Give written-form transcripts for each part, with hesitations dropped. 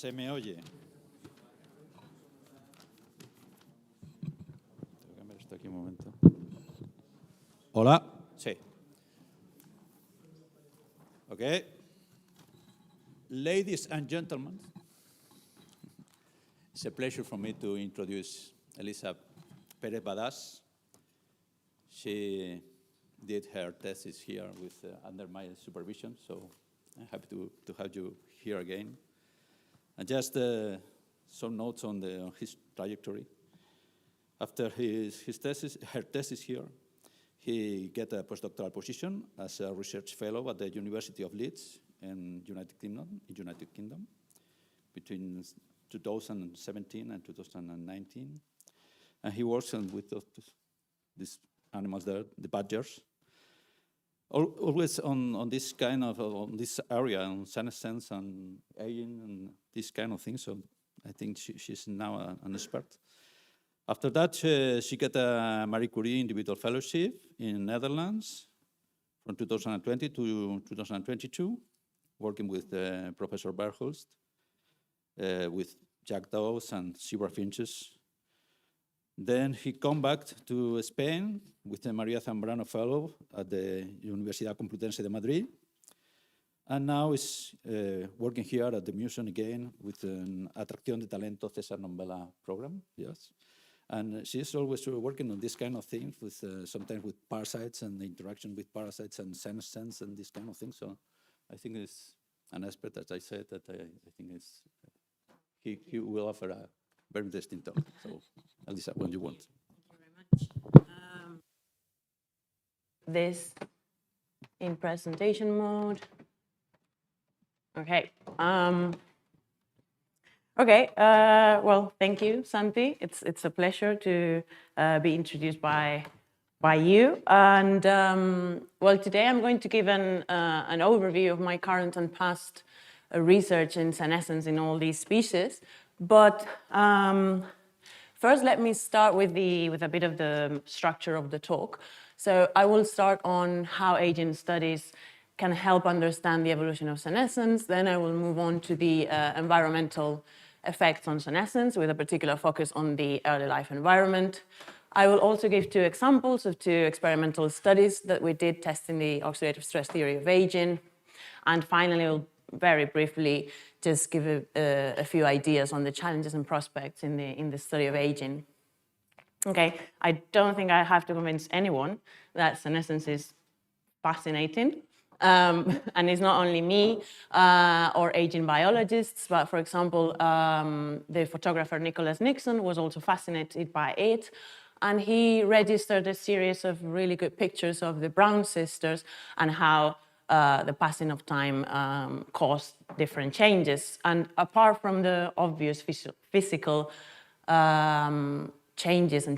¿Se me oye? Tengo que cambiar esto aquí un momento. Hola. Sí. Okay. Ladies and gentlemen, it's a pleasure for me to introduce Elisa Pérez Badás. She did her thesis here with under my supervision, so I'm happy to have you here again. And just some notes on his trajectory. After her thesis here, he got a postdoctoral position as a research fellow at the University of Leeds in United Kingdom, between 2017 and 2019. And he works with these animals there, the badgers, always on this kind of on this area, on senescence and aging and this kind of thing. So I think she's now an expert. After that, she got a Marie Curie individual fellowship in Netherlands from 2020 to 2022, working with Professor Berghulst, with jackdaws and zebra finches. Then he come back to Spain with the María Zambrano Fellow at the Universidad Complutense de Madrid. And now is working here at the museum again with an Atracción de Talento César Nombela program, yes. And she's always working on this kind of things, with sometimes with parasites and the interaction with parasites and senescence and this kind of thing. So I think it's an aspect, as I said, that I think is he will offer a very interesting talk. So, Elisa, when you want. Thank you very much. This in presentation mode. Okay. Well, thank you, Santi. It's a pleasure to be introduced by you. And well, today I'm going to give an overview of my current and past research in senescence in all these species. But first, let me start with a bit of the structure of the talk. So I will start on how aging studies can help understand the evolution of senescence. Then I will move on to the environmental effects on senescence, with a particular focus on the early life environment. I will also give two examples of two experimental studies that we did testing the oxidative stress theory of aging. And finally, I'll very briefly just give a few ideas on the challenges and prospects in the study of aging. Okay, I don't think I have to convince anyone that senescence is fascinating. And it's not only me or aging biologists, but for example, the photographer Nicholas Nixon was also fascinated by it. And he registered a series of really good pictures of the Brown sisters and how the passing of time caused different changes. And apart from the obvious physical changes in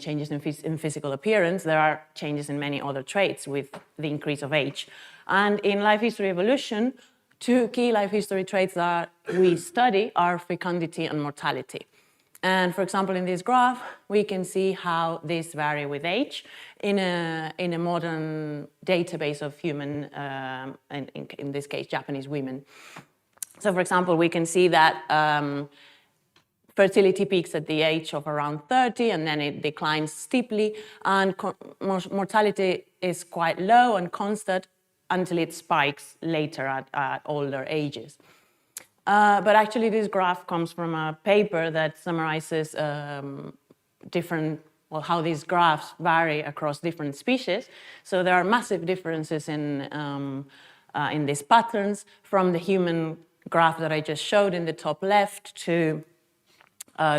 physical appearance, there are changes in many other traits with the increase of age. And in life history evolution, two key life history traits that we study are fecundity and mortality. And for example, in this graph, we can see how these vary with age in a modern database of human, in this case, Japanese women. So for example, we can see that fertility peaks at the age of around 30, and then it declines steeply, and mortality is quite low and constant until it spikes later at older ages. But actually, this graph comes from a paper that summarizes how these graphs vary across different species. So there are massive differences in these patterns, from the human graph that I just showed in the top left to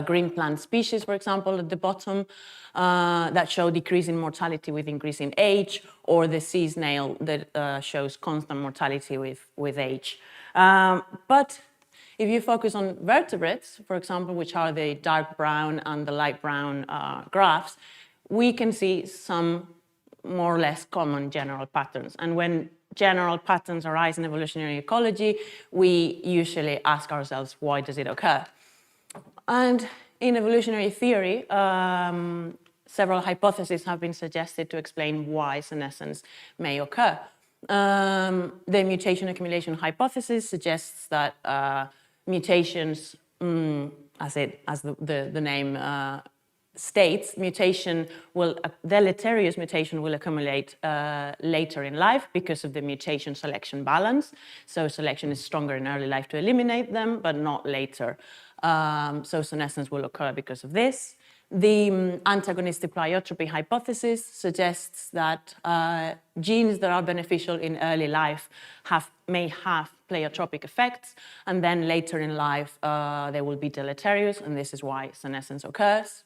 green plant species, for example, at the bottom, that show decrease in mortality with increasing age, or the sea snail that shows constant mortality with age. But if you focus on vertebrates, for example, which are the dark brown and the light brown graphs, we can see some more or less common general patterns. And when general patterns arise in evolutionary ecology, we usually ask ourselves, why does it occur? And in evolutionary theory, several hypotheses have been suggested to explain why senescence may occur. The mutation accumulation hypothesis suggests that mutations as the name states, deleterious mutation will accumulate later in life because of the mutation selection balance. So selection is stronger in early life to eliminate them, but not later. So senescence will occur because of this. The antagonistic pleiotropy hypothesis suggests that genes that are beneficial in early life may have pleiotropic effects, and then later in life they will be deleterious, and this is why senescence occurs.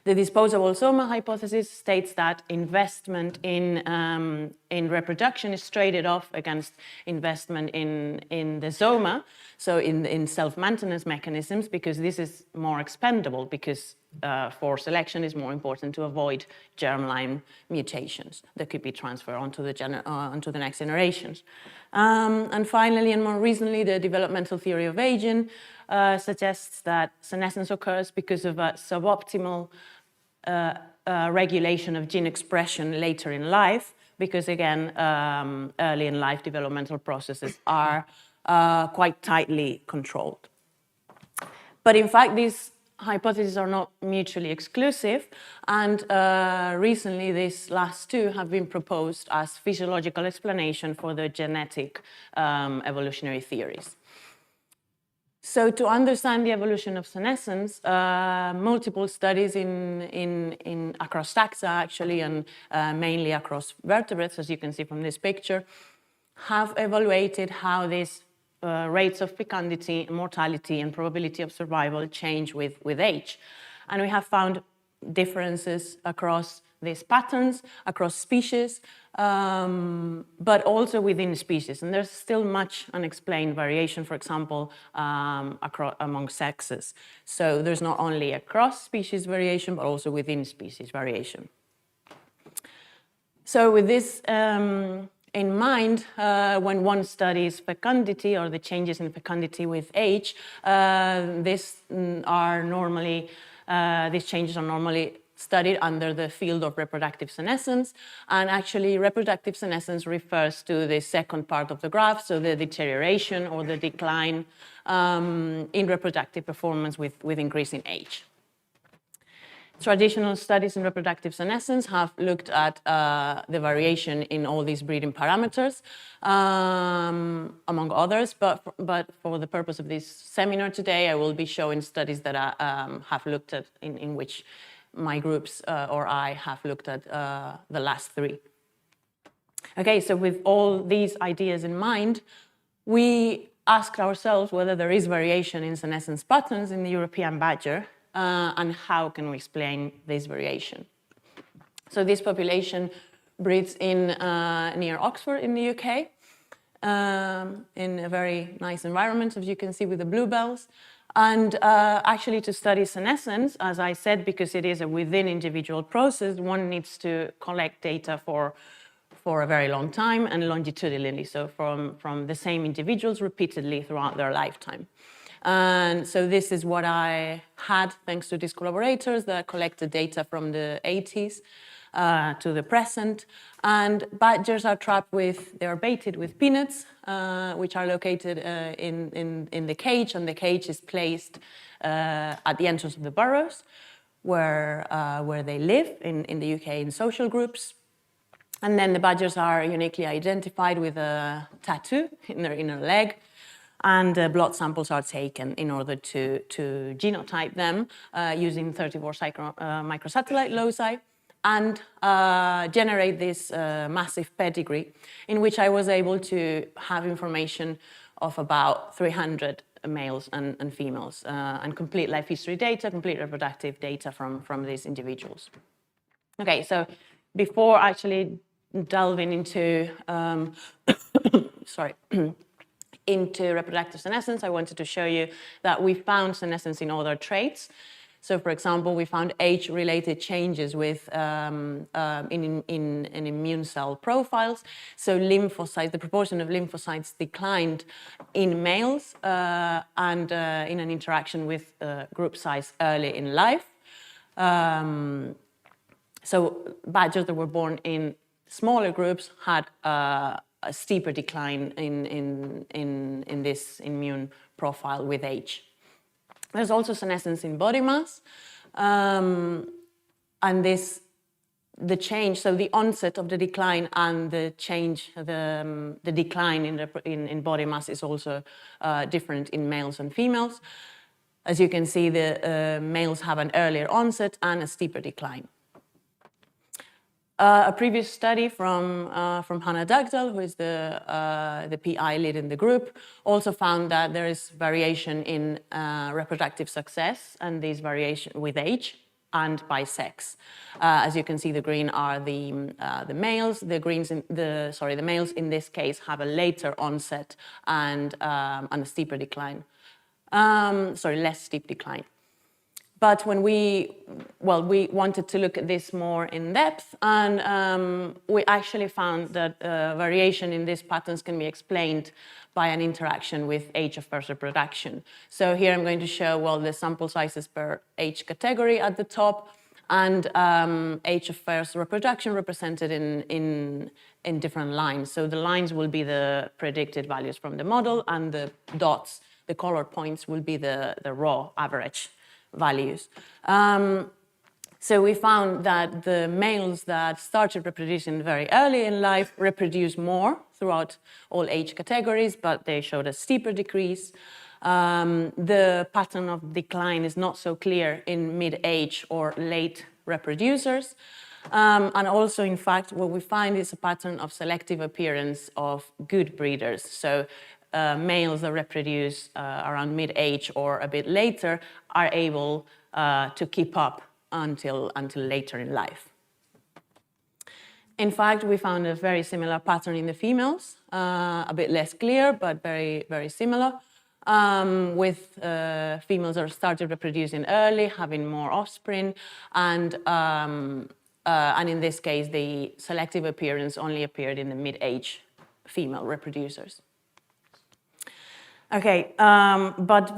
The disposable soma hypothesis states that investment in reproduction is traded off against investment in the soma, so in self-maintenance mechanisms, because this is more expendable, because for selection it's more important to avoid germline mutations that could be transferred onto the next generations. And finally, and more recently, the developmental theory of aging suggests that senescence occurs because of a suboptimal regulation of gene expression later in life, because again, early in life developmental processes are quite tightly controlled. But in fact, these hypotheses are not mutually exclusive, and recently these last two have been proposed as physiological explanation for the genetic evolutionary theories. So to understand the evolution of senescence, multiple studies across taxa actually, and mainly across vertebrates, as you can see from this picture, have evaluated how these rates of fecundity, mortality, and probability of survival change with age. And we have found differences across these patterns, across species, but also within species. And there's still much unexplained variation, for example, among sexes. So there's not only across species variation, but also within species variation. So with this in mind, when one studies fecundity or the changes in fecundity with age, these changes are normally studied under the field of reproductive senescence, and actually reproductive senescence refers to the second part of the graph, so the deterioration or the decline in reproductive performance with increasing age. Traditional studies in reproductive senescence have looked at the variation in all these breeding parameters, among others, but for the purpose of this seminar today, I will be showing studies that have looked at, in which my groups or I have looked at the last three. Okay, so with all these ideas in mind, we asked ourselves whether there is variation in senescence patterns in the European badger, and how can we explain this variation. So this population breeds in near Oxford in the UK, in a very nice environment, as you can see with the bluebells. And actually to study senescence, as I said, because it is a within individual process, one needs to collect data for a very long time and longitudinally, so from the same individuals repeatedly throughout their lifetime. And so this is what I had, thanks to these collaborators that collected data from the 80s to the present. And badgers are they are baited with peanuts, which are located in the cage, and the cage is placed at the entrance of the burrows, where they live in the UK in social groups. And then the badgers are uniquely identified with a tattoo in their inner leg, and blood samples are taken in order to genotype them using 34 microsatellite loci, and generate this massive pedigree, in which I was able to have information of about 300 males and females, and complete life history data, complete reproductive data from these individuals. Okay, so before actually delving into, into reproductive senescence, I wanted to show you that we found senescence in other traits. So, for example, we found age-related changes with in immune cell profiles. So lymphocytes, the proportion of lymphocytes declined in males and in an interaction with group size early in life. So badgers that were born in smaller groups had a steeper decline in this immune profile with age. There's also senescence in body mass, and the change, so the onset of the decline and the change, the decline in body mass is also different in males and females. As you can see, the males have an earlier onset and a steeper decline. A previous study from Hannah Dugdale, who is the PI leading the group, also found that there is variation in reproductive success, and this variation with age and by sex. As you can see, the green are the males. The males in this case have a later onset and a steeper decline. Less steep decline. But when we wanted to look at this more in depth, and we actually found that variation in these patterns can be explained by an interaction with age of first reproduction. So here I'm going to show, the sample sizes per age category at the top, and age of first reproduction represented in different lines. So the lines will be the predicted values from the model, and the dots, the color points, will be the raw average values. So we found that the males that started reproducing very early in life reproduce more throughout all age categories, but they showed a steeper decrease. The pattern of decline is not so clear in mid-age or late reproducers. And also, in fact, what we find is a pattern of selective appearance of good breeders. So males that reproduce around mid-age or a bit later are able to keep up until later in life. In fact, we found a very similar pattern in the females, a bit less clear, but very, very similar, with females that started reproducing early, having more offspring, and in this case, the selective appearance only appeared in the mid-age female reproducers. Okay, but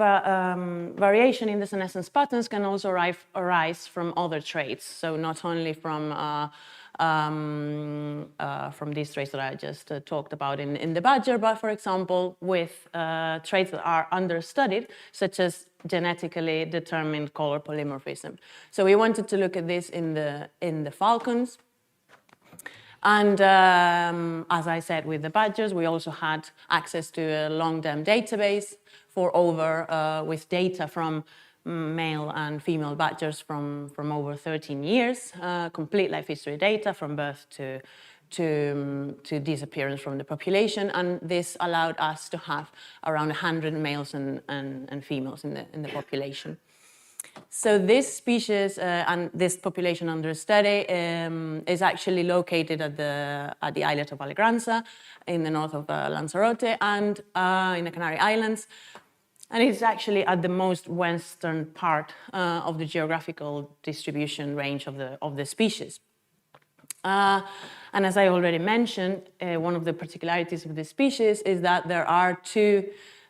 variation in the senescence patterns can also arise from other traits. So not only from these traits that I just talked about in the badger, but for example, with traits that are understudied, such as genetically determined color polymorphism. So we wanted to look at this in the falcons. And as I said, with the badgers, we also had access to a long-term database with data from male and female badgers from over 13 years, complete life history data from birth to disappearance from the population. And this allowed us to have around 100 males and females in the population. So this species and this population under study is actually located at the islet of Alegranza in the north of Lanzarote and in the Canary Islands. And it's actually at the most western part of the geographical distribution range of the species. And as I already mentioned, one of the particularities of this species is that there are two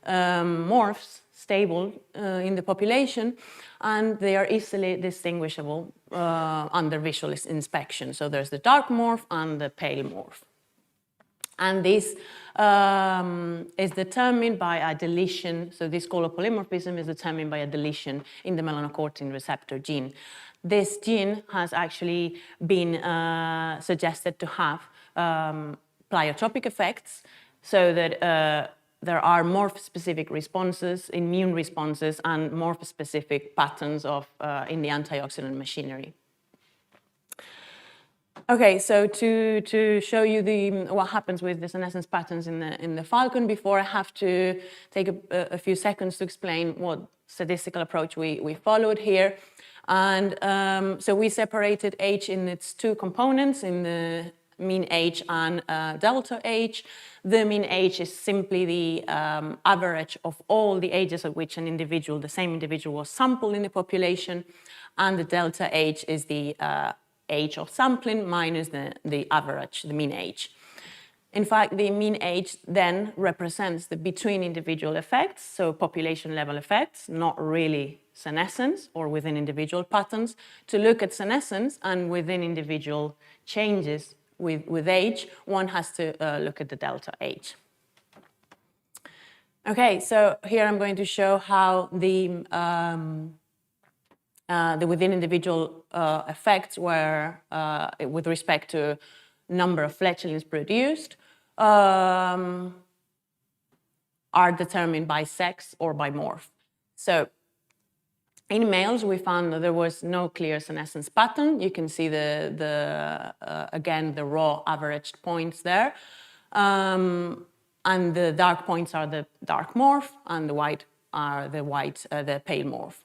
morphs stable in the population, and they are easily distinguishable under visual inspection. So there's the dark morph and the pale morph. And this is determined by a deletion. So this color polymorphism is determined by a deletion in the melanocortin receptor gene. This gene has actually been suggested to have pleiotropic effects, so that there are morph-specific responses, immune responses, and morph-specific patterns in the antioxidant machinery. Okay, so to show you what happens with the senescence patterns in the falcon, before I have to take a few seconds to explain what statistical approach we followed here. And so we separated age in its two components, in the mean age and delta age. The mean age is simply the average of all the ages at which the same individual was sampled in the population, and the delta age is the age of sampling minus the average, the mean age. In fact, the mean age then represents the between individual effects, so population level effects, not really senescence or within individual patterns. To look at senescence and within individual changes with age, one has to look at the delta age. Okay, so here I'm going to show how the within individual effects were, with respect to number of fledglings produced, are determined by sex or by morph. So in males, we found that there was no clear senescence pattern. You can see again the raw averaged points there, and the dark points are the dark morph, and the white are the pale morph.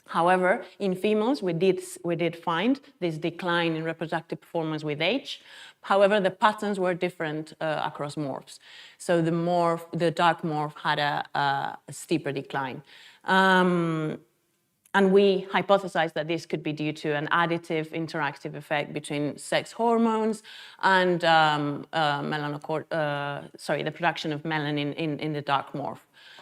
However, in females, we did find this decline in reproductive performance with age. However, the patterns were different across morphs. So the dark morph had a steeper decline. And we hypothesized that this could be due to an additive interactive effect between sex hormones and the production of melanin in the dark morph,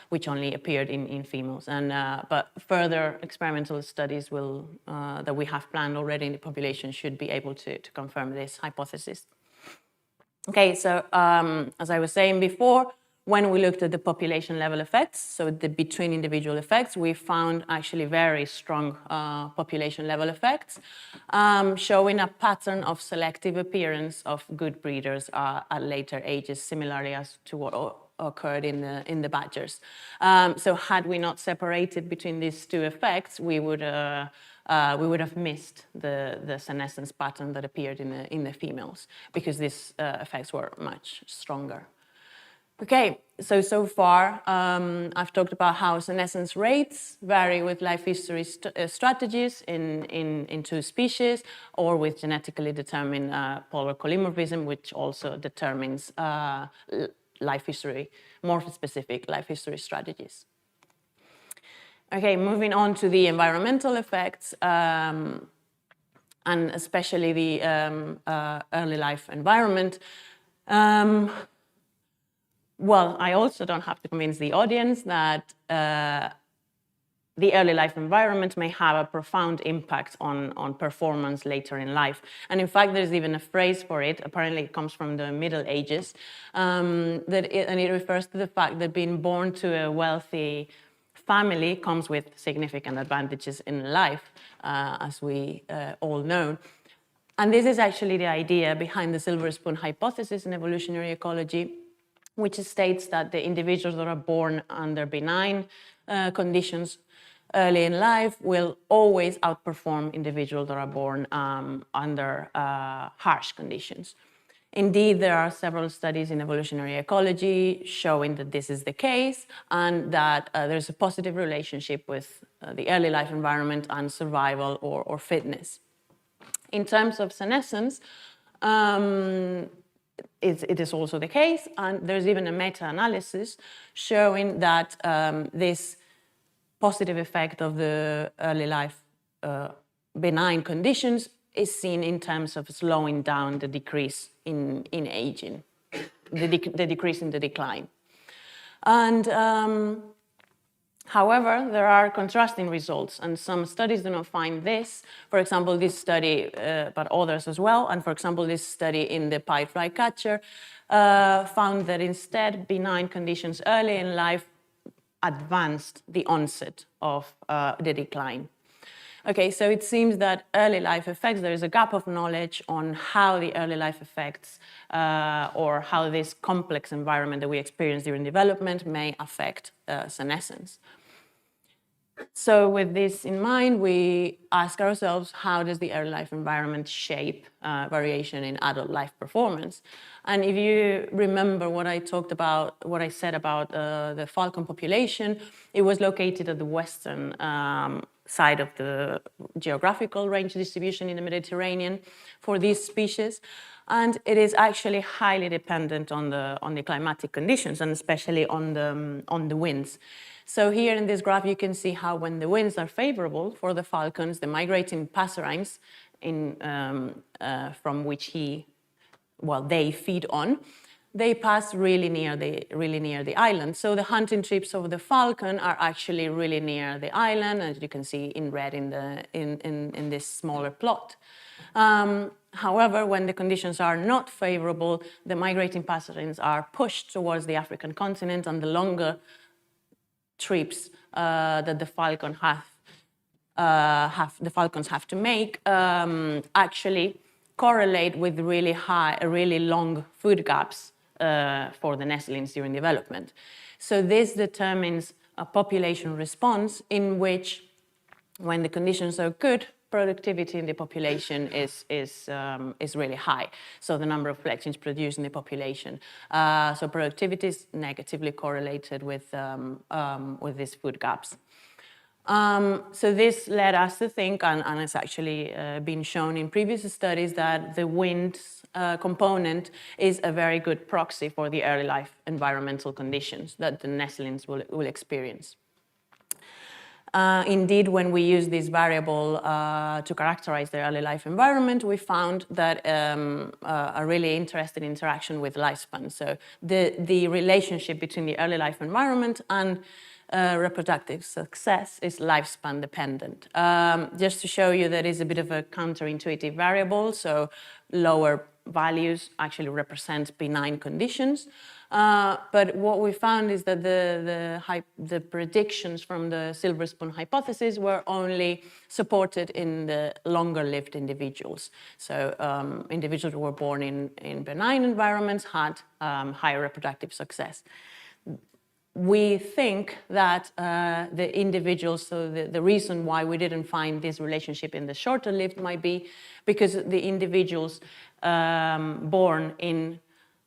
which only appeared in females. But further experimental studies that we have planned already in the population should be able to confirm this hypothesis. Okay, so as I was saying before, when we looked at the population level effects, so the between individual effects, we found actually very strong population level effects, showing a pattern of selective appearance of good breeders at later ages, similarly as to what occurred in the badgers. So had we not separated between these two effects, we would have missed the senescence pattern that appeared in the females, because these effects were much stronger. Okay, so far I've talked about how senescence rates vary with life history strategies in two species, or with genetically determined polar polymorphism, which also determines life history, morph-specific life history strategies. Okay, moving on to the environmental effects, and especially the early life environment. Well, I also don't have to convince the audience that the early life environment may have a profound impact on performance later in life. And in fact, there's even a phrase for it. Apparently, it comes from the Middle Ages, and it refers to the fact that being born to a wealthy family comes with significant advantages in life, as we all know. And this is actually the idea behind the silver spoon hypothesis in evolutionary ecology, which states that the individuals that are born under benign conditions early in life will always outperform individuals that are born under harsh conditions. Indeed, there are several studies in evolutionary ecology showing that this is the case, and that there's a positive relationship with the early life environment and survival or fitness. In terms of senescence, it is also the case, and there's even a meta-analysis showing that this positive effect of the early life benign conditions is seen in terms of slowing down the decrease in aging, the decrease in the decline. And however, there are contrasting results, and some studies do not find this. For example, this study, but others as well, and for example, this study in the pied flycatcher found that instead benign conditions early in life advanced the onset of the decline. Okay, so it seems that early life effects, there is a gap of knowledge on how the early life effects or how this complex environment that we experience during development may affect senescence. So with this in mind, we ask ourselves, how does the early life environment shape variation in adult life performance? And if you remember what I talked about, what I said about the falcon population, it was located at the western side of the geographical range distribution in the Mediterranean for these species. And it is actually highly dependent on the climatic conditions, and especially on the winds. So here in this graph, you can see how when the winds are favorable for the falcons, the migrating passerines from which they feed on, they pass really near the island. So the hunting trips of the falcon are actually really near the island, as you can see in red in this smaller plot. However, when the conditions are not favorable, the migrating patterns are pushed towards the African continent, and the longer trips that the falcons have to make actually correlate with really long food gaps for the nestlings during development. So this determines a population response in which, when the conditions are good, productivity in the population is really high. So the number of fledglings produced in the population. So productivity is negatively correlated with these food gaps. So this led us to think, and it's actually been shown in previous studies, that the wind component is a very good proxy for the early life environmental conditions that the nestlings will experience. Indeed, when we use this variable to characterize the early life environment, we found that a really interesting interaction with lifespan. So the relationship between the early life environment and reproductive success is lifespan dependent. Just to show you that is a bit of a counterintuitive variable, so lower values actually represent benign conditions. But what we found is that the predictions from the silver spoon hypothesis were only supported in the longer-lived individuals. So individuals who were born in benign environments had higher reproductive success. We think that the individuals, so the reason why we didn't find this relationship in the shorter lived might be because the individuals born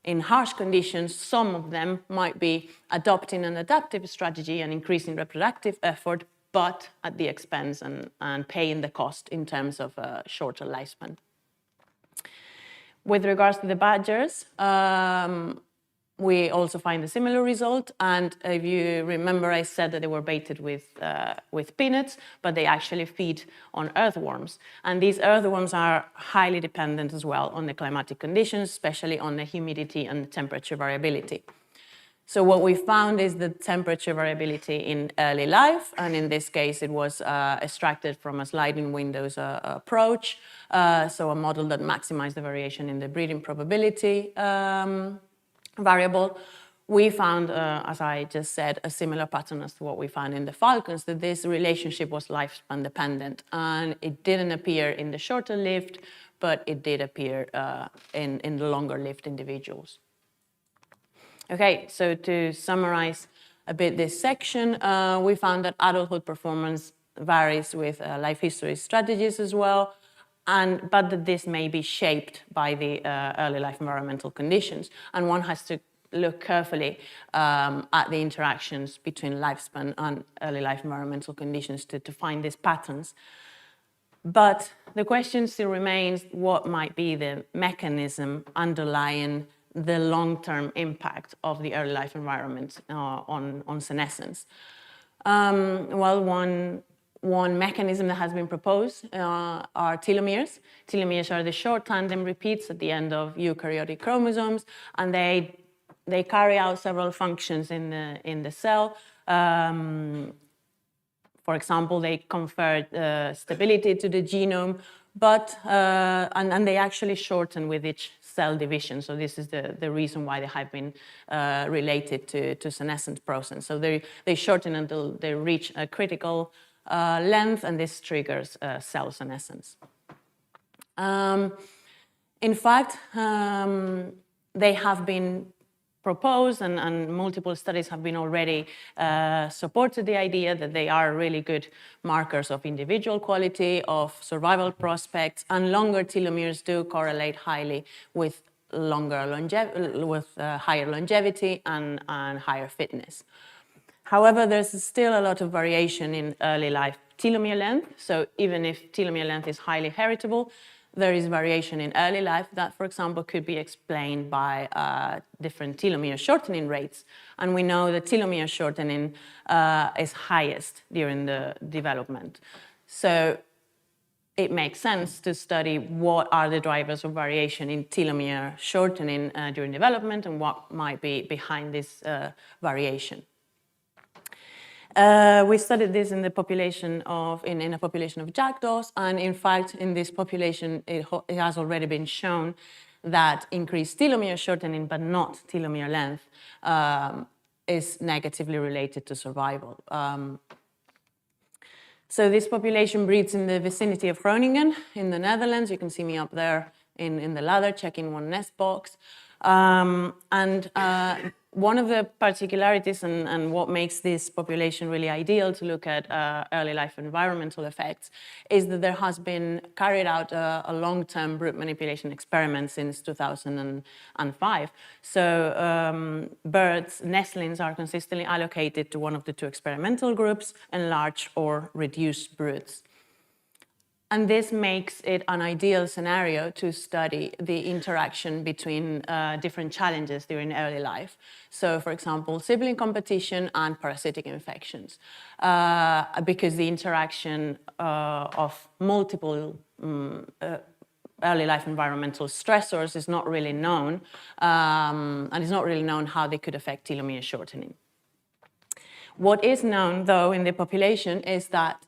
in harsh conditions, some of them might be adopting an adaptive strategy and increasing reproductive effort, but at the expense and paying the cost in terms of a shorter lifespan. With regards to the badgers, we also find a similar result, and if you remember, I said that they were baited with peanuts, but they actually feed on earthworms, and these earthworms are highly dependent as well on the climatic conditions, especially on the humidity and the temperature variability. So what we found is the temperature variability in early life, and in this case it was extracted from a sliding windows approach, so a model that maximized the variation in the breeding probability variable. We found, as I just said, a similar pattern as to what we found in the falcons, that this relationship was lifespan dependent, and it didn't appear in the shorter lived, but it did appear in the longer lived individuals. Okay, so to summarize a bit this section, we found that adulthood performance varies with life history strategies as well, but that this may be shaped by the early life environmental conditions. And one has to look carefully at the interactions between lifespan and early life environmental conditions to find these patterns. But the question still remains, what might be the mechanism underlying the long-term impact of the early life environment on senescence? Well, one mechanism that has been proposed are telomeres. Telomeres are the short tandem repeats at the end of eukaryotic chromosomes, and they carry out several functions in the cell. For example, they confer stability to the genome, but and they actually shorten with each cell division. So this is the reason why they have been related to senescence process. So they shorten until they reach a critical length, and this triggers cell senescence. In fact, they have been proposed, and multiple studies have been already supported the idea that they are really good markers of individual quality, of survival prospects, and longer telomeres do correlate highly with higher longevity and higher fitness. However, there's still a lot of variation in early life telomere length. So even if telomere length is highly heritable, there is variation in early life that, for example, could be explained by different telomere shortening rates. And we know that telomere shortening is highest during the development. So it makes sense to study what are the drivers of variation in telomere shortening during development and what might be behind this variation. We studied this in the population of, in a population of jackdaws, and in fact, in this population, it has already been shown that increased telomere shortening, but not telomere length, is negatively related to survival. So this population breeds in the vicinity of Groningen in the Netherlands. You can see me up there in the ladder checking one nest box. One of the particularities and what makes this population really ideal to look at early life environmental effects is that there has been carried out a long-term brood manipulation experiment since 2005. So birds, nestlings, are consistently allocated to one of the two experimental groups, enlarged or reduced broods. And this makes it an ideal scenario to study the interaction between different challenges during early life. So, for example, sibling competition and parasitic infections, because the interaction of multiple early life environmental stressors is not really known, and it's not really known how they could affect telomere shortening. What is known, though, in the population is that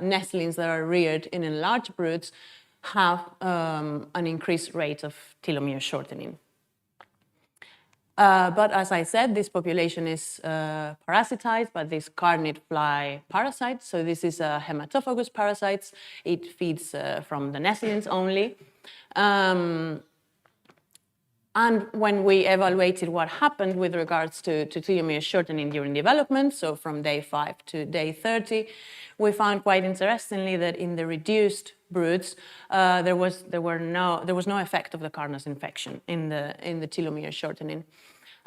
nestlings that are reared in enlarged broods have an increased rate of telomere shortening. But as I said, this population is parasitized by this carnid fly parasite. So this is a hematophagus parasite. It feeds from the nestlings only. And when we evaluated what happened with regards to telomere shortening during development, so from day 5 to day 30, we found quite interestingly that in the reduced broods, there was no effect of the Carnus infection in the telomere shortening.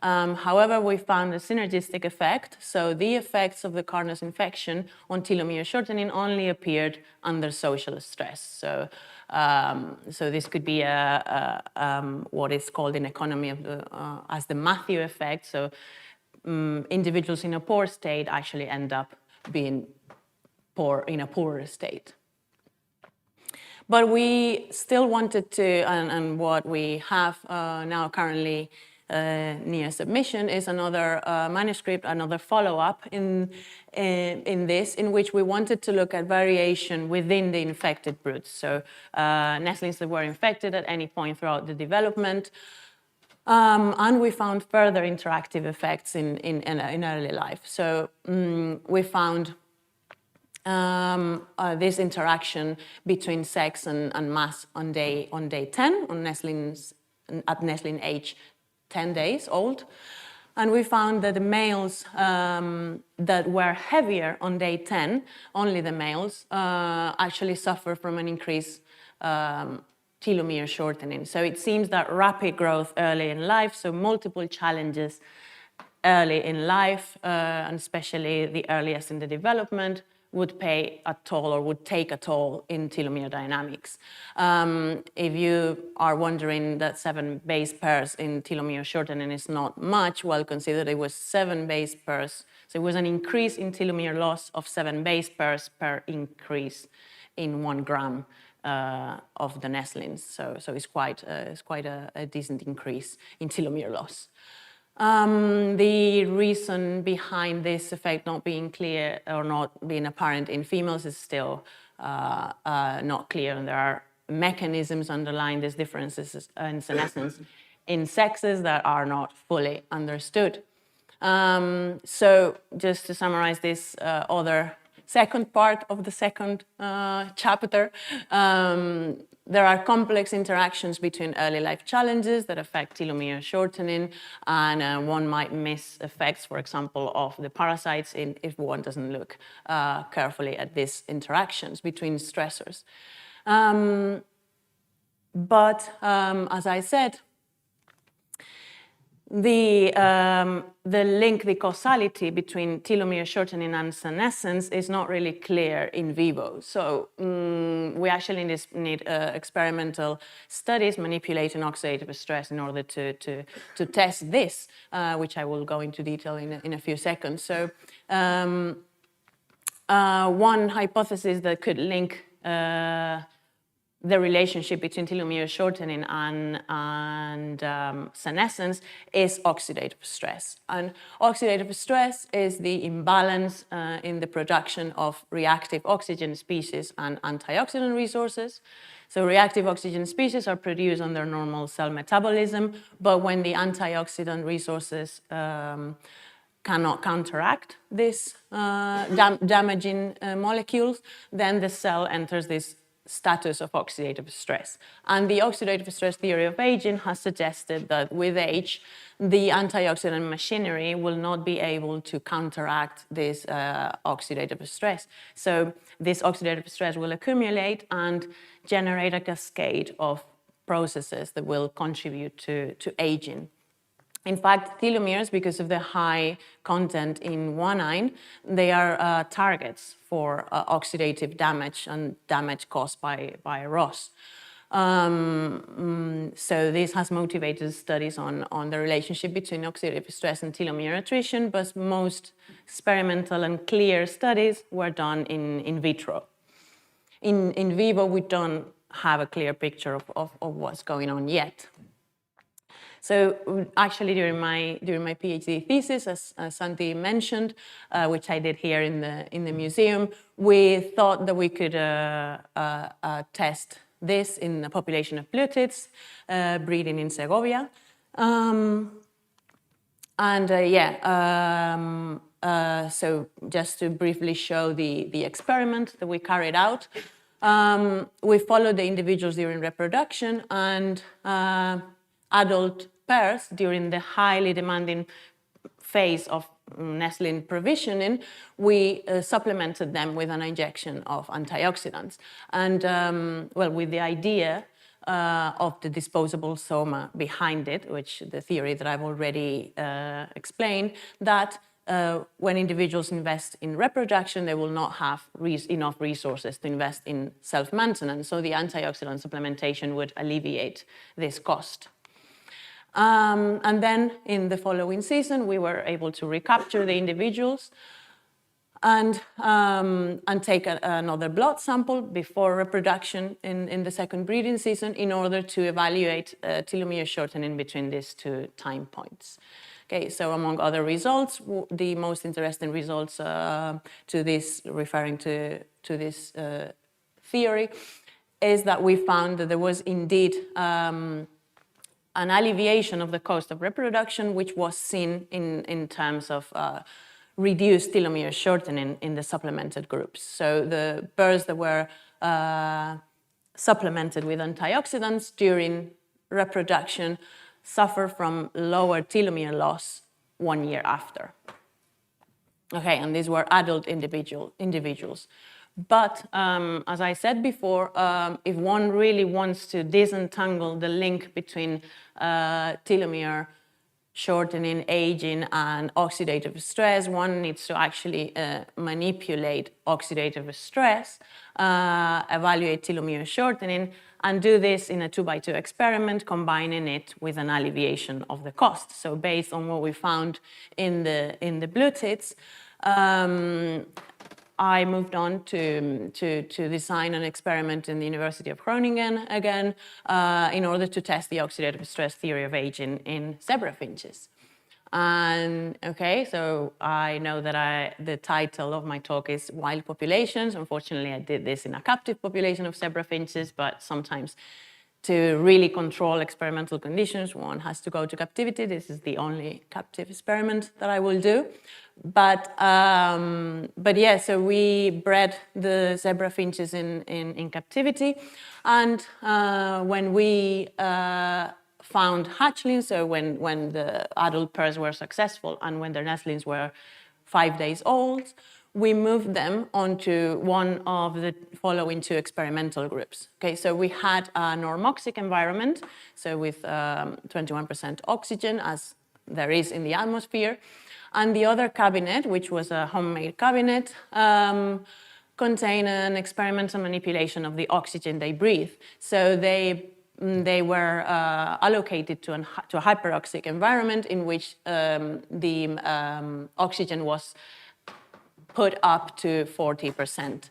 However, we found a synergistic effect. So the effects of the Carnus infection on telomere shortening only appeared under social stress. So this could be what is called in economy as the Matthew effect. So individuals in a poor state actually end up being poor in a poorer state. But we still wanted to, and what we have now currently near submission is another manuscript, another follow-up in this, in which we wanted to look at variation within the infected broods. So nestlings that were infected at any point throughout the development. And we found further interactive effects in early life. So we found this interaction between sex and mass on day 10 on nestlings at nestling age 10 days old. And we found that the males that were heavier on day 10, only the males, actually suffer from an increased telomere shortening. So it seems that rapid growth early in life, so multiple challenges early in life, and especially the earliest in the development, would pay a toll or would take a toll in telomere dynamics. If you are wondering that 7 base pairs in telomere shortening is not much, well, consider it was 7 base pairs. So it was an increase in telomere loss of 7 base pairs per increase in 1 gram of the nestlings. So it's quite a decent increase in telomere loss. The reason behind this effect not being clear or not being apparent in females is still not clear, and there are mechanisms underlying these differences in senescence in sexes that are not fully understood. So just to summarize this other second part of the second chapter, there are complex interactions between early life challenges that affect telomere shortening, and one might miss effects, for example, of the parasites if one doesn't look carefully at these interactions between stressors. But as I said, the link, the causality between telomere shortening and senescence is not really clear in vivo. So we actually need experimental studies manipulating oxidative stress in order to test this, which I will go into detail in a few seconds. So one hypothesis that could link the relationship between telomere shortening and senescence is oxidative stress. And oxidative stress is the imbalance in the production of reactive oxygen species and antioxidant resources. So reactive oxygen species are produced under normal cell metabolism, but when the antioxidant resources cannot counteract these damaging molecules, then the cell enters this status of oxidative stress. And the oxidative stress theory of aging has suggested that with age, the antioxidant machinery will not be able to counteract this oxidative stress. So this oxidative stress will accumulate and generate a cascade of processes that will contribute to aging. In fact, telomeres, because of the high content in guanine, they are targets for oxidative damage and damage caused by ROS. So this has motivated studies on the relationship between oxidative stress and telomere attrition, but most experimental and clear studies were done in vitro. In vivo, we don't have a clear picture of what's going on yet. So actually, during my PhD thesis, as Santi mentioned, which I did here in the museum, we thought that we could test this in a population of blue-tits breeding in Segovia. So just to briefly show the experiment that we carried out, we followed the individuals during reproduction and adult pairs during the highly demanding phase of nestling provisioning, we supplemented them with an injection of antioxidants. And with the idea of the disposable soma behind it, which the theory that I've already explained, that when individuals invest in reproduction, they will not have enough resources to invest in self-maintenance. So the antioxidant supplementation would alleviate this cost. And then in the following season, we were able to recapture the individuals and take another blood sample before reproduction in the second breeding season in order to evaluate telomere shortening between these two time points. Okay, so among other results, the most interesting results to this, referring to this theory, is that we found that there was indeed an alleviation of the cost of reproduction, which was seen in terms of reduced telomere shortening in the supplemented groups. So the birds that were supplemented with antioxidants during reproduction suffer from lower telomere loss 1 year after. Okay, and these were adult individuals. But as I said before, if one really wants to disentangle the link between telomere shortening, aging, and oxidative stress, one needs to actually manipulate oxidative stress, evaluate telomere shortening, and do this in a 2x2 experiment, combining it with an alleviation of the cost. So based on what we found in the blue-tits, I moved on to design an experiment in the University of Groningen again in order to test the oxidative stress theory of aging in zebra finches. And okay, so I know that the title of my talk is Wild Populations. Unfortunately, I did this in a captive population of zebra finches, but sometimes to really control experimental conditions, one has to go to captivity. This is the only captive experiment that I will do. But yeah, so we bred the zebra finches in captivity. And when we found hatchlings, so when the adult pairs were successful and when their nestlings were 5 days old, we moved them onto one of the following two experimental groups. Okay, so we had a normoxic environment, so with 21% oxygen, as there is in the atmosphere, and the other cabinet, which was a homemade cabinet, contained an experimental manipulation of the oxygen they breathe. So they were allocated to a hyperoxic environment in which the oxygen was put up to 40%.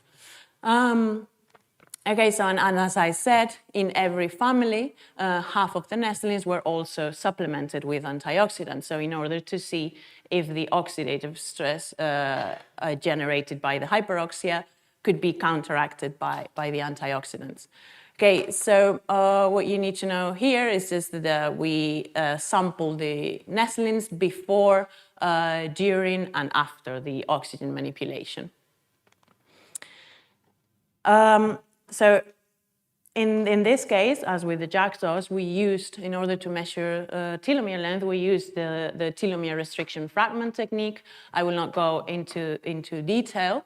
Okay, so and as I said, in every family, half of the nestlings were also supplemented with antioxidants. So in order to see if the oxidative stress generated by the hyperoxia could be counteracted by the antioxidants. Okay, so what you need to know here is just that we sample the nestlings before, during, and after the oxygen manipulation. So in this case, as with the jackdaws, we used, in order to measure telomere length, we used the telomere restriction fragment technique. I will not go into detail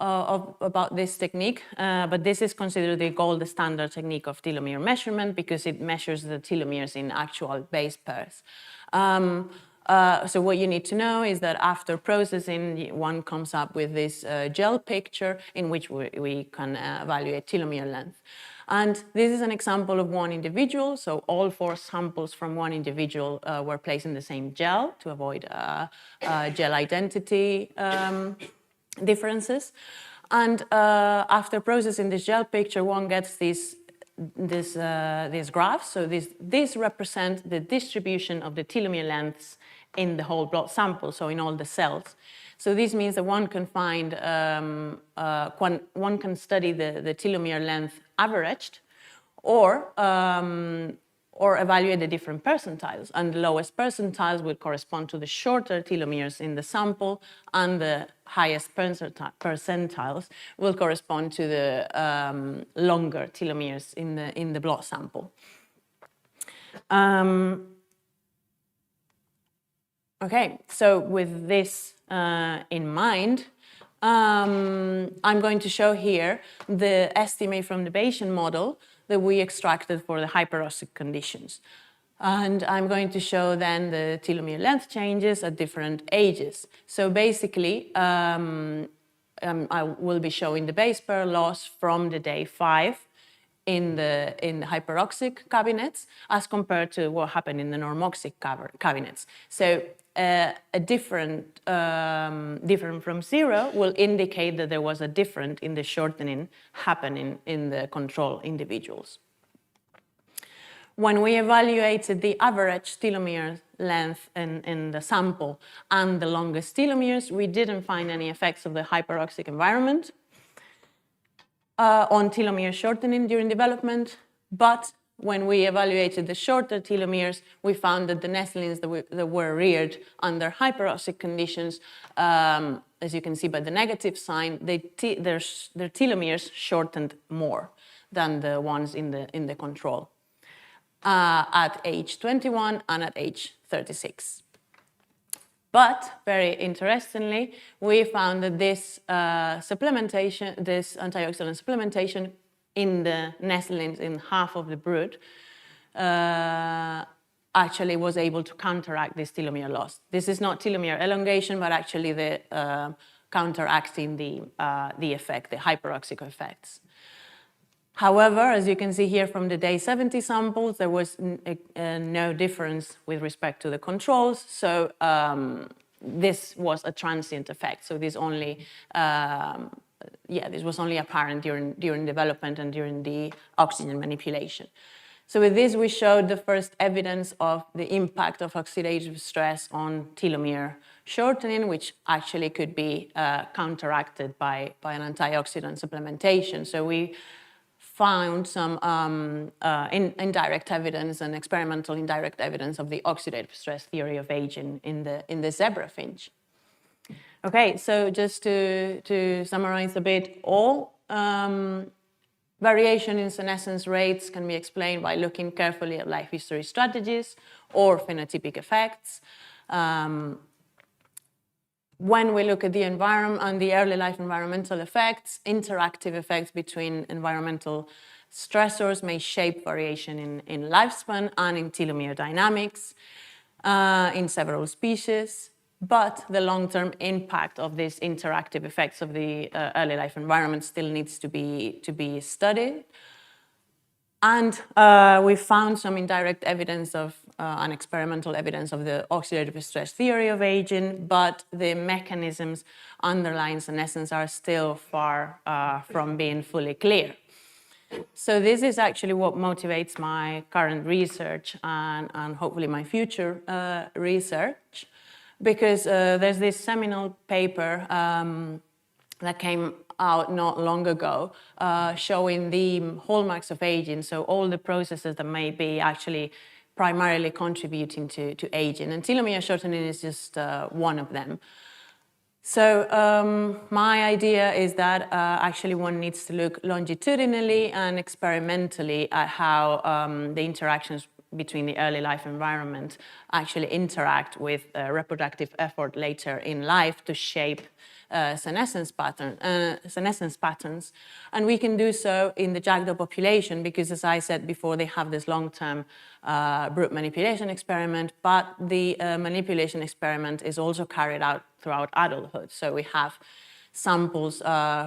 about this technique, but this is considered the gold standard technique of telomere measurement because it measures the telomeres in actual base pairs. So what you need to know is that after processing, one comes up with this gel picture in which we can evaluate telomere length. And this is an example of one individual. So all 4 samples from one individual were placed in the same gel to avoid gel identity differences. And after processing this gel picture, one gets these graphs. So these represent the distribution of the telomere lengths in the whole blood sample, so in all the cells. So this means that one can find, one can study the telomere length averaged, or evaluate the different percentiles. And the lowest percentiles will correspond to the shorter telomeres in the sample, and the highest percentiles will correspond to the longer telomeres in the blood sample. Okay, so with this in mind, I'm going to show here the estimate from the Bayesian model that we extracted for the hyperoxic conditions. And I'm going to show then the telomere length changes at different ages. So basically, I will be showing the base pair loss from the day 5 in the hyperoxic cabinets as compared to what happened in the normoxic cabinets. So a different from 0 will indicate that there was a difference in the shortening happening in the control individuals. When we evaluated the average telomere length in the sample and the longest telomeres, we didn't find any effects of the hyperoxic environment on telomere shortening during development, but when we evaluated the shorter telomeres, we found that the nestlings that were reared under hyperoxic conditions, as you can see by the negative sign, their telomeres shortened more than the ones in the control at age 21 and at age 36. But very interestingly, we found that this supplementation, this antioxidant supplementation in the nestlings in half of the brood actually was able to counteract this telomere loss. This is not telomere elongation, but actually the counteracting the effect, the hyperoxic effects. However, as you can see here from the day 70 samples, there was no difference with respect to the controls. So this was a transient effect. So this only this was only apparent during development and during the oxygen manipulation. So with this, we showed the first evidence of the impact of oxidative stress on telomere shortening, which actually could be counteracted by an antioxidant supplementation. So we found some indirect evidence and experimental indirect evidence of the oxidative stress theory of aging in the zebra finch. Okay, so just to summarize a bit, all variation in senescence rates can be explained by looking carefully at life history strategies or phenotypic effects. When we look at the environment and the early life environmental effects, interactive effects between environmental stressors may shape variation in lifespan and in telomere dynamics in several species. But the long-term impact of these interactive effects of the early life environment still needs to be studied. And we found some indirect evidence of and experimental evidence of the oxidative stress theory of aging, but the mechanisms underlying senescence are still far from being fully clear. So this is actually what motivates my current research and hopefully my future research, because there's this seminal paper that came out not long ago showing the hallmarks of aging, so all the processes that may be actually primarily contributing to aging, and telomere shortening is just one of them. So my idea is that actually one needs to look longitudinally and experimentally at how the interactions between the early life environment actually interact with reproductive effort later in life to shape senescence patterns. And we can do so in the jackdaw population because, as I said before, they have this long-term brute manipulation experiment, but the manipulation experiment is also carried out throughout adulthood. So we have samples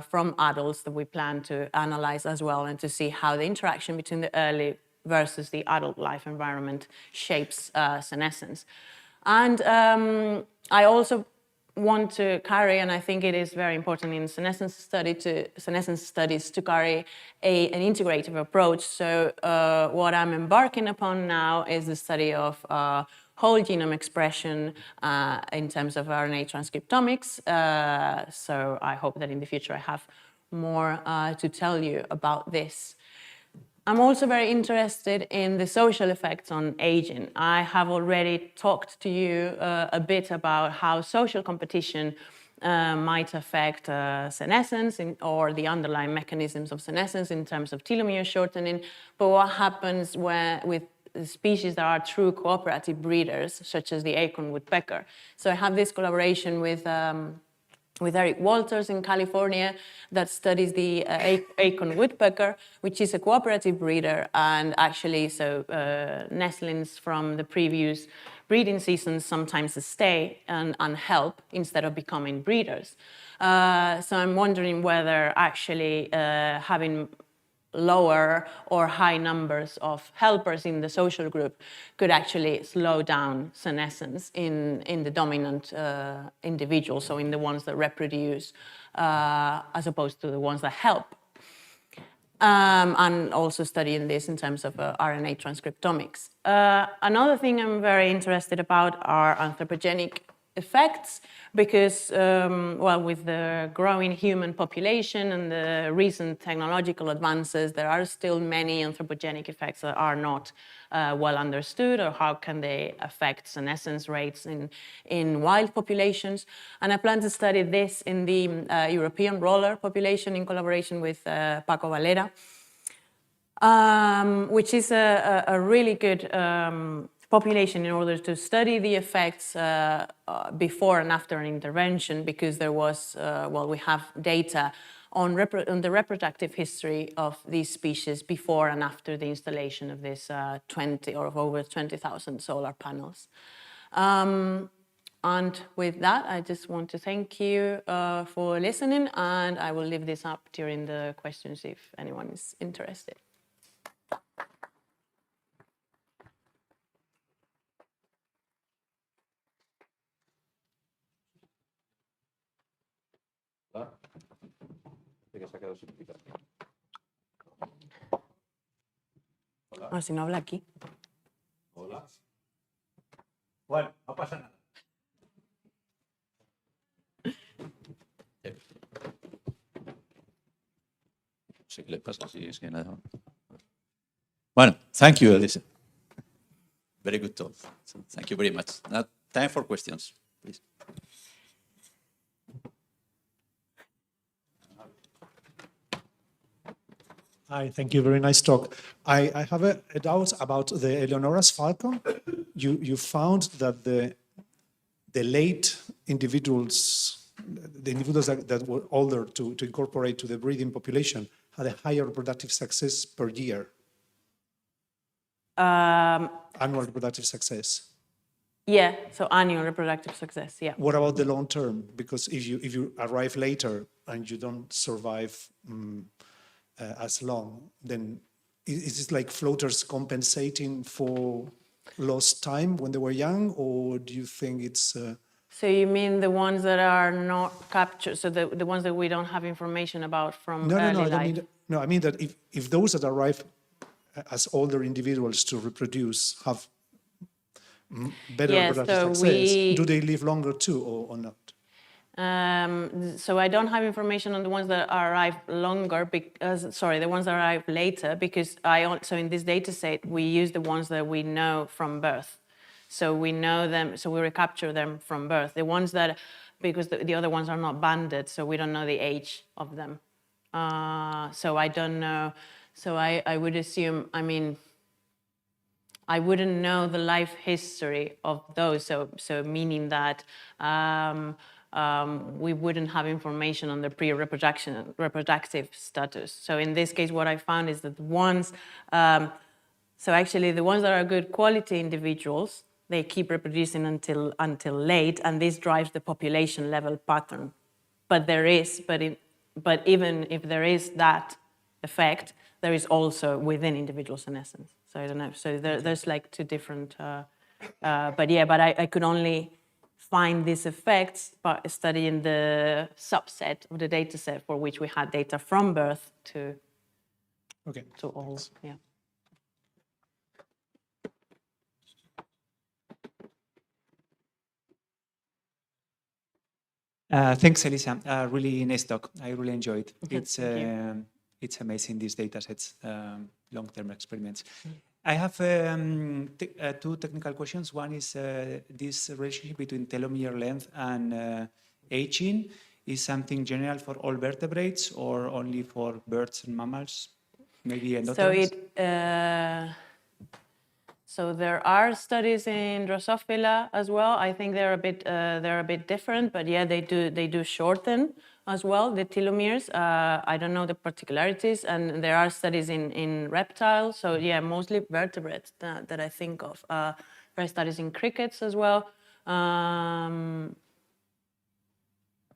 from adults that we plan to analyze as well and to see how the interaction between the early versus the adult life environment shapes senescence. And I also want to carry, and I think it is very important in senescence studies to carry an integrative approach. So what I'm embarking upon now is the study of whole genome expression in terms of RNA transcriptomics. So I hope that in the future I have more to tell you about this. I'm also very interested in the social effects on aging. I have already talked to you a bit about how social competition might affect senescence or the underlying mechanisms of senescence in terms of telomere shortening. But what happens with species that are true cooperative breeders, such as the acorn woodpecker? So I have this collaboration with Eric Walters in California that studies the acorn woodpecker, which is a cooperative breeder, and actually nestlings from the previous breeding seasons sometimes stay and help instead of becoming breeders. So I'm wondering whether actually having lower or high numbers of helpers in the social group could actually slow down senescence in the dominant individuals, so in the ones that reproduce as opposed to the ones that help. And also studying this in terms of RNA transcriptomics. Another thing I'm very interested about are anthropogenic effects, because, with the growing human population and the recent technological advances, there are still many anthropogenic effects that are not well understood, or how can they affect senescence rates in wild populations. And I plan to study this in the European roller population in collaboration with Paco Valera, which is a really good population in order to study the effects before and after an intervention, because there was, we have data on the reproductive history of these species before and after the installation of this 20 or over 20,000 solar panels. And with that, I just want to thank you for listening, and I will leave this up during the questions if anyone is interested. Ah, si no habla aquí. Hola. Bueno, no pasa nada. No sé qué le pasa, si es que nada. Bueno, thank you, Elisa. Very good talk. So, thank you very much. Now, time for questions, please. Hi, thank you. Very nice talk. I have a doubt about the Eleonora's falcon. You found that the late individuals, the individuals that were older to incorporate to the breeding population, had a higher reproductive success per year. Annual reproductive success. Yeah, so annual reproductive success, yeah. What about the long term? Because if you arrive later and you don't survive as long, then is it like floaters compensating for lost time when they were young, or do you think it's So you mean the ones that are not captured, so the ones that we don't have information about from No, early I don't life? mean that. No, I mean that if those that arrive as older individuals to reproduce have better Yes, reproductive so success, we- do they live longer too or not? So I don't have information on the ones that arrive longer, the ones that arrive later, because so in this data set, we use the ones that we know from birth. So we know them, so we recapture them from birth. The ones that, because the other ones are not banded, so we don't know the age of them. So I don't know, so I would assume, I mean, I wouldn't know the life history of those, so meaning that we wouldn't have information on the reproductive status. So in this case, what I found is that the ones, so actually the ones that are good quality individuals, they keep reproducing until late, and this drives the population level pattern. But even if there is that effect, there is also within individual senescence. So I don't know. So there's like two different, but I could only find these effects by studying the subset of the data set for which we had data from birth to all. Yeah. Thanks, Elisa. Really nice talk. I really enjoyed it. Thank It's amazing, these data sets, long-term experiments. I have two technical questions. One is this relationship between telomere length and aging is something general for all vertebrates or only for birds and mammals? Maybe endoterms? So there are studies in Drosophila as well. I think they're a bit different, but yeah, they do shorten as well the telomeres. I don't know the particularities, and there are studies in reptiles. So yeah, mostly vertebrates that I think of. There are studies in crickets as well.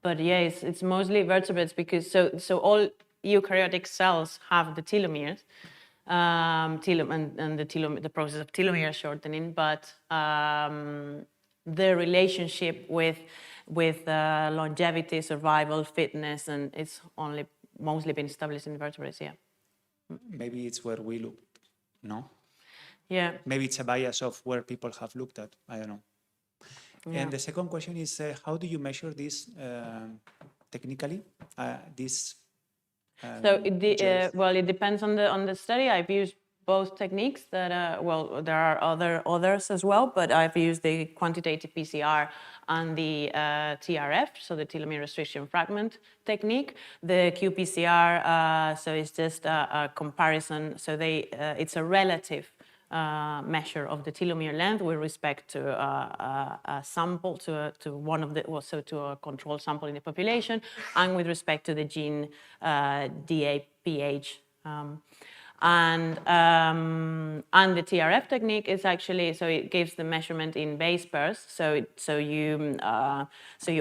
But yeah, it's mostly vertebrates because so all eukaryotic cells have the telomeres. And the process of telomere shortening, but the relationship with longevity, survival, fitness, and it's only mostly been established in vertebrates. Yeah. Maybe it's where we looked. No. Yeah. Maybe it's a bias of where people have looked at. I don't know. Yeah. And the second question is, how do you measure this technically? So it depends on the study. I've used both techniques. There are others as well, but I've used the quantitative PCR and the TRF, so the telomere restriction fragment technique. The qPCR, so it's just a comparison. So it's a relative measure of the telomere length with respect to a sample, to a control sample in the population, and with respect to the gene DAPH. And the TRF technique is actually, so it gives the measurement in base pairs. So you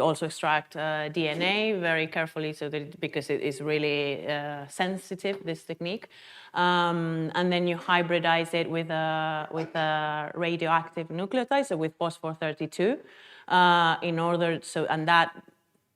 also extract DNA very carefully, because it is really sensitive, this technique, and then you hybridize it with a radioactive nucleotide, so with phosphor 32, and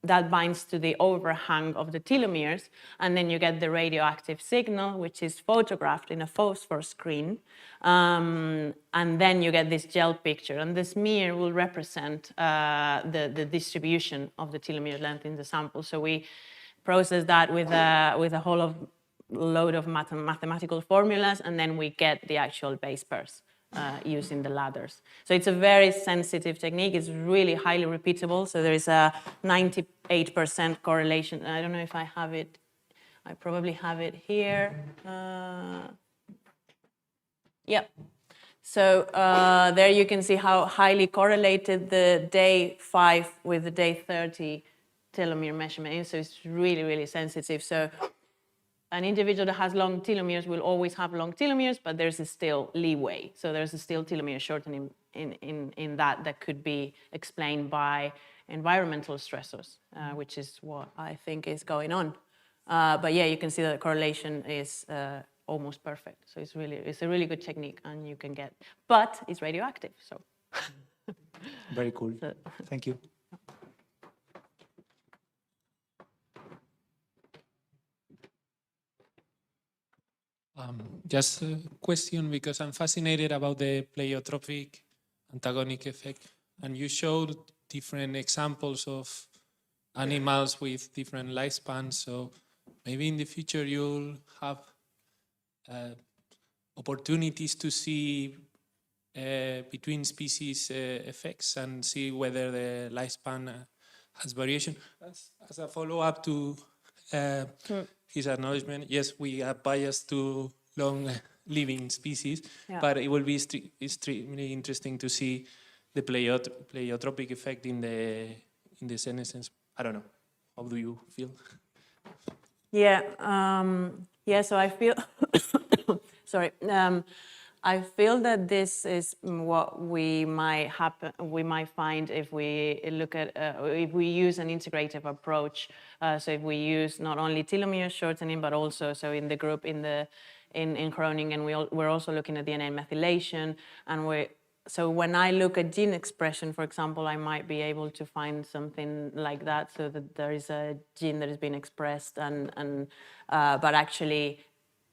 that binds to the overhang of the telomeres, and then you get the radioactive signal, which is photographed in a phosphor screen, and then you get this gel picture, and the smear will represent the distribution of the telomere length in the sample. So we process that with a whole load of mathematical formulas, and then we get the actual base pairs. Using the ladders. So it's a very sensitive technique. It's really highly repeatable. So there is a 98% correlation. I don't know if I have it. I probably have it here. Yep. So there you can see how highly correlated the day 5 with the day 30 telomere measurement is. So it's really, really sensitive. So an individual that has long telomeres will always have long telomeres, but there's still leeway. So there's still telomere shortening in that could be explained by environmental stressors, which is what I think is going on. But yeah, you can see that the correlation is almost perfect. So it's a really good technique, and you can get, but it's radioactive. So very cool. Thank you. Just a question, because I'm fascinated about the pleiotropic antagonic effect. And you showed different examples of animals with different lifespans. So maybe in the future you'll have opportunities to see between species effects and see whether the lifespan has variation. As a follow-up to his acknowledgement, yes, we are biased to long-living species, but it will be extremely interesting to see the pleiotropic effect in the senescence. I don't know. How do you feel? Yeah, so I feel, sorry, I feel that this is what we might find if we look at, if we use an integrative approach. So if we use not only telomere shortening, but also, so in the group, in Croning, and we're also looking at DNA methylation, and so when I look at gene expression, for example, I might be able to find something like that, so that there is a gene that has been expressed, but actually,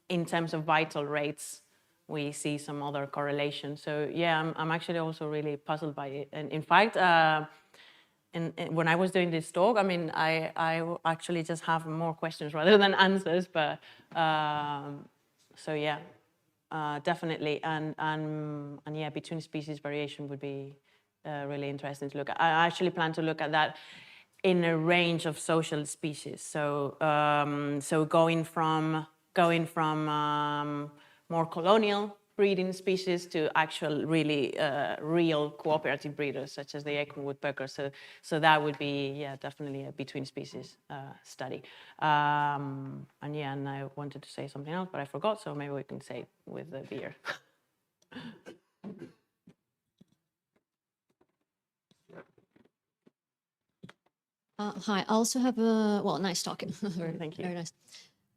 in terms of vital rates, we see some other correlation. So yeah, I'm actually also really puzzled by it. And in fact, when I was doing this talk, I mean, I actually just have more questions rather than answers. But so yeah, definitely, and yeah, between species variation would be really interesting to look at. I actually plan to look at that in a range of social species. So so going from more colonial breeding species to actual really real cooperative breeders, such as the acorn woodpecker. So that would be, yeah, definitely a between species study. And yeah, and I wanted to say something else, but I forgot, so maybe we can say it with the beer. Hi, I also have a, well, nice talking. Thank you. Very nice.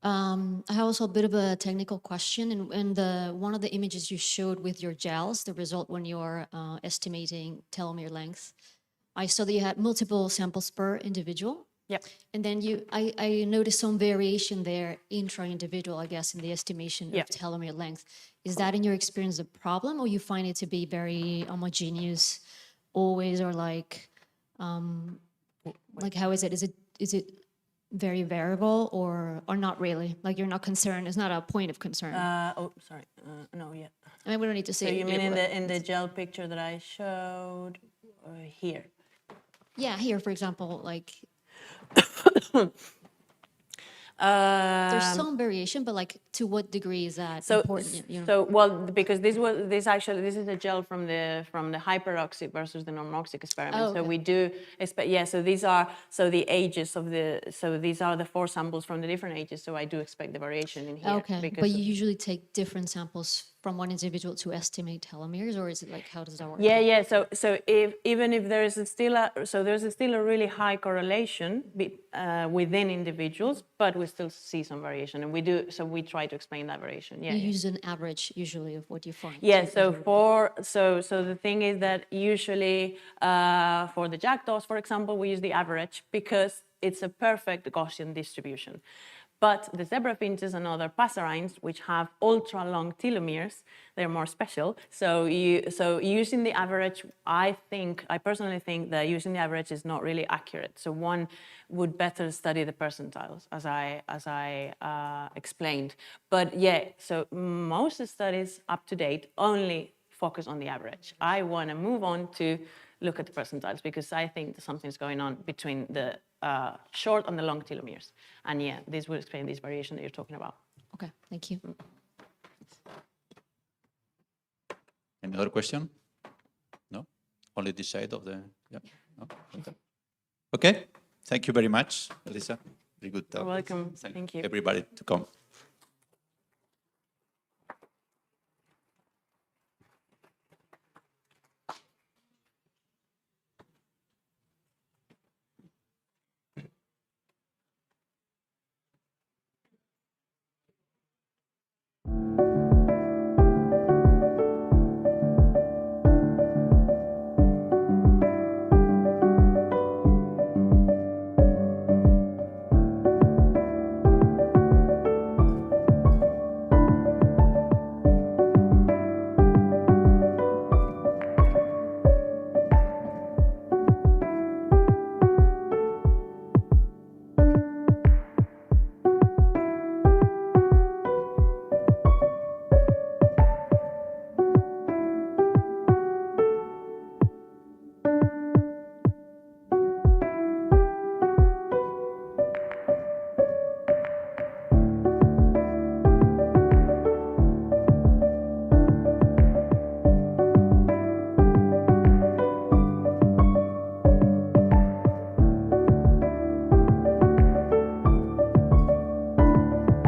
I have also a bit of a technical question. In one of the images you showed with your gels, the result when you're estimating telomere length, I saw that you had multiple samples per individual. Yep. And then I noticed some variation there intra-individual, I guess, in the estimation of telomere length. Is that, in your experience, a problem, or you find it to be very homogeneous always, or like how is it? Is it very variable, or not really? Like, you're not concerned? It's not a point of concern. Oh, sorry. No, yeah. I mean, we don't need to say. So you mean in the gel picture that I showed here? Yeah, here, for example, like There's some variation, but like, to what degree is that important? You know? So well, because this is a gel from the hyperoxic versus the normoxic experiment. Oh, okay. So we do so these are the ages of these are the 4 samples from the different ages. So I do expect the variation in here. Okay, but you usually take different samples from one individual to estimate telomeres, or is it like, how does that work? Yeah. So even if there's still a really high correlation within individuals, but we still see some variation, and we try to explain that variation. Yeah. You use an average usually of what you find. Yeah. So the thing is that usually for the jackdaws, for example, we use the average because it's a perfect Gaussian distribution. But the zebra finches and other passerines, which have ultra long telomeres, they're more special. So using the average, I personally think that using the average is not really accurate. So one would better study the percentiles, as I explained. But yeah, so most studies up to date only focus on the average. I want to move on to look at the percentiles, because I think that something's going on between the short and the long telomeres. And yeah, this will explain this variation that you're talking about. Okay, thank you. Any other question? No? Only this side of the, yeah? No? Okay. Thank you very much, Elisa. Very good talk. You're welcome. Thank you. Everybody to come.